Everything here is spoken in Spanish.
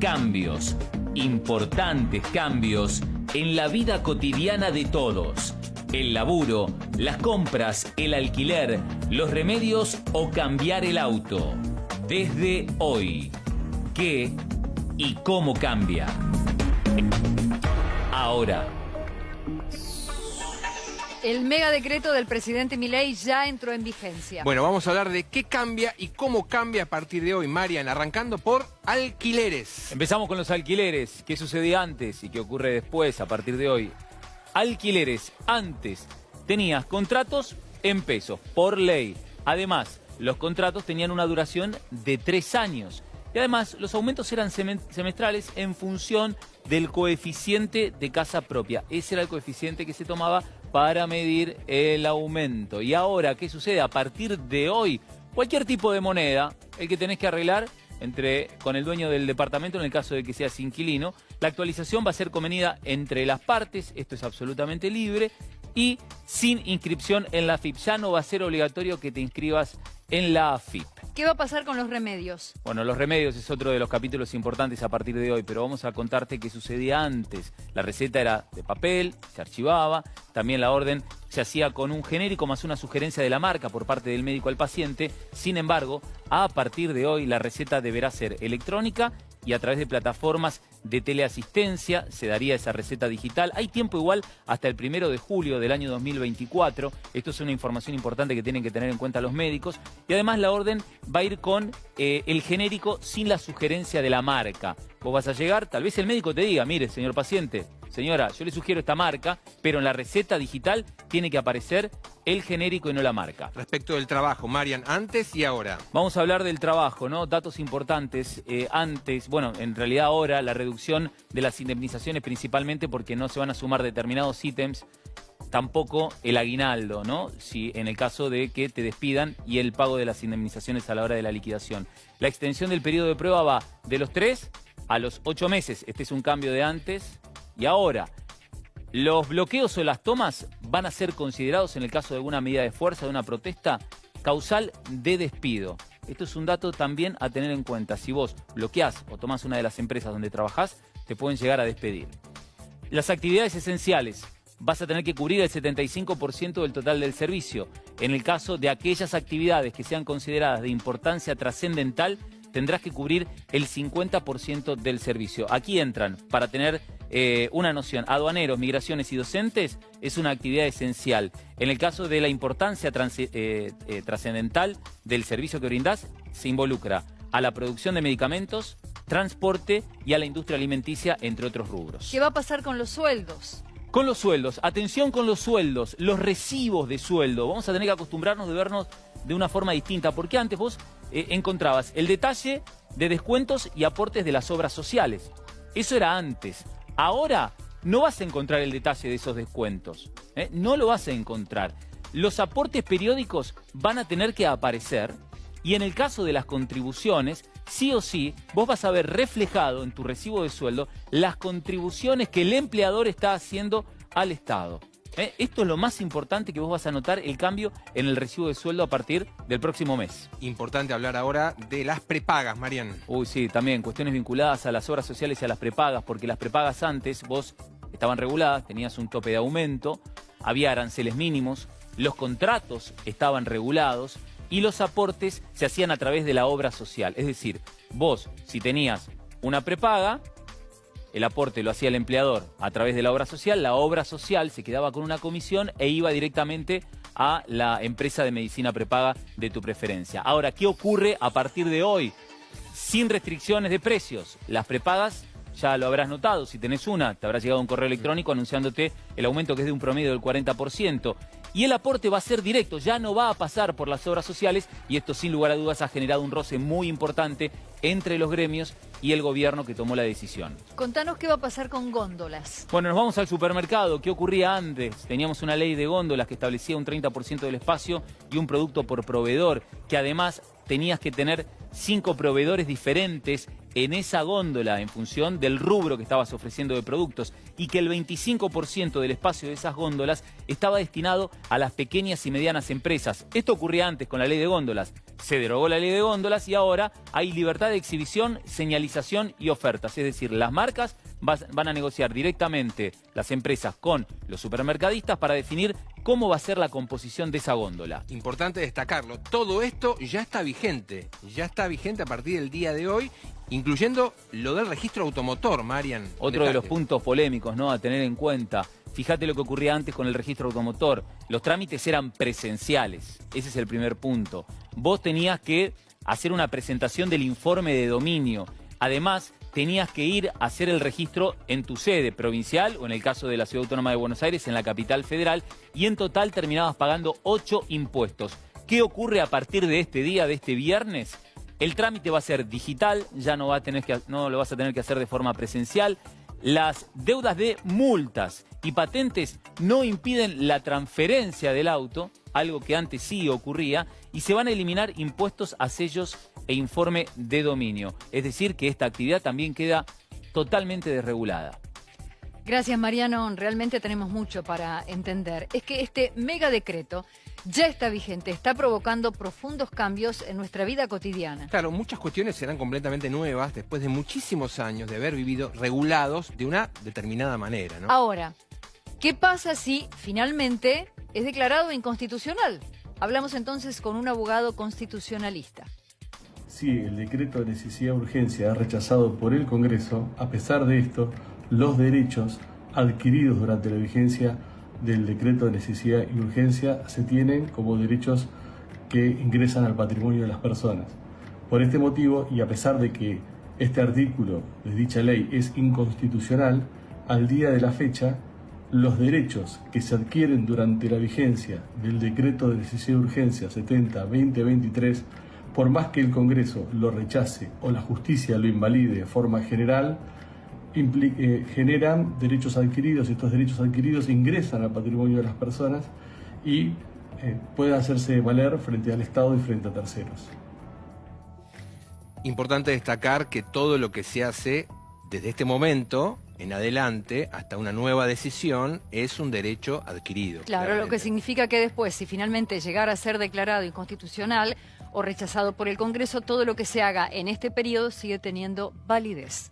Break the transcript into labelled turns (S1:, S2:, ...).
S1: Cambios, importantes cambios en la vida cotidiana de todos. El laburo, las compras, el alquiler, los remedios o cambiar el auto. Desde hoy, ¿qué y cómo cambia? Ahora.
S2: El megadecreto del presidente Milei ya entró en vigencia.
S3: Bueno, vamos a hablar de qué cambia y cómo cambia a partir de hoy, Marian, arrancando por alquileres.
S1: Empezamos con los alquileres. ¿Qué sucedía antes y qué ocurre después a partir de hoy? Alquileres. Antes tenías contratos en pesos, por ley. Además, los contratos tenían una duración de 3 años. Y además, los aumentos eran semestrales en función del coeficiente de casa propia. Ese era el coeficiente que se tomaba para medir el aumento. Y ahora, ¿qué sucede? A partir de hoy, cualquier tipo de moneda, el que tenés que arreglar con el dueño del departamento, en el caso de que seas inquilino, la actualización va a ser convenida entre las partes, esto es absolutamente libre, y sin inscripción en la AFIP. Ya no va a ser obligatorio que te inscribas en la AFIP.
S2: ¿Qué va a pasar con los remedios?
S1: Bueno, los remedios es otro de los capítulos importantes a partir de hoy, pero vamos a contarte qué sucedía antes. La receta era de papel, se archivaba, también la orden se hacía con un genérico más una sugerencia de la marca por parte del médico al paciente. Sin embargo, a partir de hoy la receta deberá ser electrónica y a través de plataformas de teleasistencia se daría esa receta digital. Hay tiempo igual hasta el 1 de julio del año 2024. Esto es una información importante que tienen que tener en cuenta los médicos. Y además la orden va a ir con el genérico sin la sugerencia de la marca. Vos vas a llegar, tal vez el médico te diga, mire, señor paciente, señora, yo le sugiero esta marca, pero en la receta digital tiene que aparecer el genérico y no la marca.
S3: Respecto del trabajo, Marian, antes y ahora.
S1: Vamos a hablar del trabajo, ¿no? Datos importantes. Antes, bueno, en realidad ahora la reducción de las indemnizaciones principalmente porque no se van a sumar determinados ítems, tampoco el aguinaldo, ¿no? Si en el caso de que te despidan y el pago de las indemnizaciones a la hora de la liquidación. La extensión del periodo de prueba va de los 3 a los 8 meses. Este es un cambio de antes y ahora. Los bloqueos o las tomas van a ser considerados en el caso de alguna medida de fuerza, de una protesta, causal de despido. Esto es un dato también a tener en cuenta. Si vos bloqueás o tomás una de las empresas donde trabajás, te pueden llegar a despedir. Las actividades esenciales. Vas a tener que cubrir el 75% del total del servicio. En el caso de aquellas actividades que sean consideradas de importancia trascendental, tendrás que cubrir el 50% del servicio. Aquí entran, para tener una noción, aduaneros, migraciones y docentes, es una actividad esencial. En el caso de la importancia trascendental del servicio que brindás, se involucra a la producción de medicamentos, transporte y a la industria alimenticia, entre otros rubros.
S2: ¿Qué va a pasar con los sueldos?
S1: Con los sueldos, atención con los sueldos, los recibos de sueldo. Vamos a tener que acostumbrarnos de vernos de una forma distinta, porque antes vos encontrabas el detalle de descuentos y aportes de las obras sociales. Eso era antes. Ahora no vas a encontrar el detalle de esos descuentos. No lo vas a encontrar. Los aportes periódicos van a tener que aparecer y en el caso de las contribuciones, sí o sí, vos vas a ver reflejado en tu recibo de sueldo las contribuciones que el empleador está haciendo al Estado. Esto es lo más importante que vos vas a notar, el cambio en el recibo de sueldo a partir del próximo mes.
S3: Importante hablar ahora de las prepagas, Marian.
S1: Uy, sí, también cuestiones vinculadas a las obras sociales y a las prepagas, porque las prepagas antes vos estaban reguladas, tenías un tope de aumento, había aranceles mínimos, los contratos estaban regulados y los aportes se hacían a través de la obra social. Es decir, vos, si tenías una prepaga, el aporte lo hacía el empleador a través de la obra social se quedaba con una comisión e iba directamente a la empresa de medicina prepaga de tu preferencia. Ahora, ¿qué ocurre a partir de hoy? Sin restricciones de precios, las prepagas ya lo habrás notado, si tenés una, te habrá llegado un correo electrónico anunciándote el aumento que es de un promedio del 40%. Y el aporte va a ser directo, ya no va a pasar por las obras sociales y esto sin lugar a dudas ha generado un roce muy importante entre los gremios y el gobierno que tomó la decisión.
S2: Contanos qué va a pasar con góndolas.
S1: Bueno, nos vamos al supermercado. ¿Qué ocurría antes? Teníamos una ley de góndolas que establecía un 30% del espacio y un producto por proveedor, que además tenías que tener 5 proveedores diferentes en esa góndola en función del rubro que estabas ofreciendo de productos y que el 25% del espacio de esas góndolas estaba destinado a las pequeñas y medianas empresas. Esto ocurría antes con la ley de góndolas. Se derogó la ley de góndolas y ahora hay libertad de exhibición, señalización y ofertas. Es decir, las marcas van a negociar directamente, las empresas, con los supermercadistas para definir cómo va a ser la composición de esa góndola.
S3: Importante destacarlo, todo esto ya está vigente a partir del día de hoy, incluyendo lo del registro automotor, Marian.
S1: Otro de los puntos polémicos, ¿no?, a tener en cuenta. Fíjate lo que ocurría antes con el registro automotor. Los trámites eran presenciales. Ese es el primer punto. Vos tenías que hacer una presentación del informe de dominio. Además, tenías que ir a hacer el registro en tu sede provincial o en el caso de la Ciudad Autónoma de Buenos Aires, en la capital federal, y en total terminabas pagando 8 impuestos. ¿Qué ocurre a partir de este día, de este viernes? El trámite va a ser digital, ya no lo vas a tener que hacer de forma presencial. Las deudas de multas y patentes no impiden la transferencia del auto, algo que antes sí ocurría, y se van a eliminar impuestos a sellos e informe de dominio. Es decir, que esta actividad también queda totalmente desregulada.
S2: Gracias, Mariano. Realmente tenemos mucho para entender. Es que este mega decreto ya está vigente, está provocando profundos cambios en nuestra vida cotidiana.
S3: Claro, muchas cuestiones serán completamente nuevas después de muchísimos años de haber vivido regulados de una determinada manera, ¿no?
S2: Ahora, ¿qué pasa si finalmente es declarado inconstitucional? Hablamos entonces con un abogado constitucionalista.
S4: Si el decreto de necesidad y urgencia es rechazado por el Congreso, a pesar de esto, los derechos adquiridos durante la vigencia del decreto de necesidad y urgencia se tienen como derechos que ingresan al patrimonio de las personas. Por este motivo, y a pesar de que este artículo de dicha ley es inconstitucional, al día de la fecha, los derechos que se adquieren durante la vigencia del decreto de necesidad y urgencia 70-2023, por más que el Congreso lo rechace o la justicia lo invalide de forma general, generan derechos adquiridos. Estos derechos adquiridos ingresan al patrimonio de las personas y pueden hacerse valer frente al Estado y frente a terceros.
S3: Importante destacar que todo lo que se hace desde este momento en adelante hasta una nueva decisión es un derecho adquirido.
S2: Claro,
S3: claramente.
S2: lo que significa que después, si finalmente llegara a ser declarado inconstitucional o rechazado por el Congreso, todo lo que se haga en este periodo sigue teniendo validez.